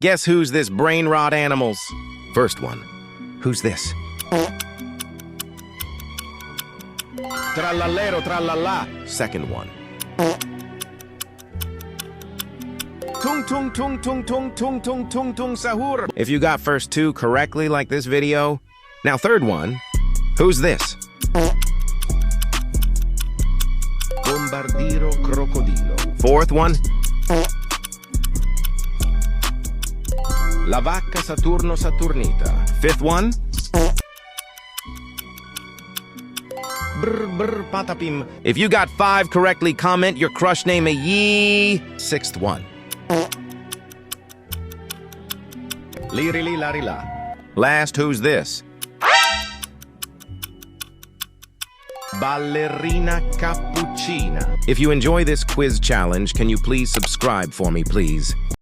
Guess who's this brain rot animals? First one. Who's this? Trallallero trallalla. Second one. Tung tung tung tung tung tung tung tung tung sahur. If you got first two correctly like this video. Now third one. Who's this? Bombardiro crocodilo. Fourth one. La vacca Saturno Saturnita. Fifth one. Brr brr patapim. If you got five correctly, comment your crush name a yee. Sixth one. Lirili larila. Last, who's this? Ballerina cappuccina. If you enjoy this quiz challenge, can you please subscribe for me, please?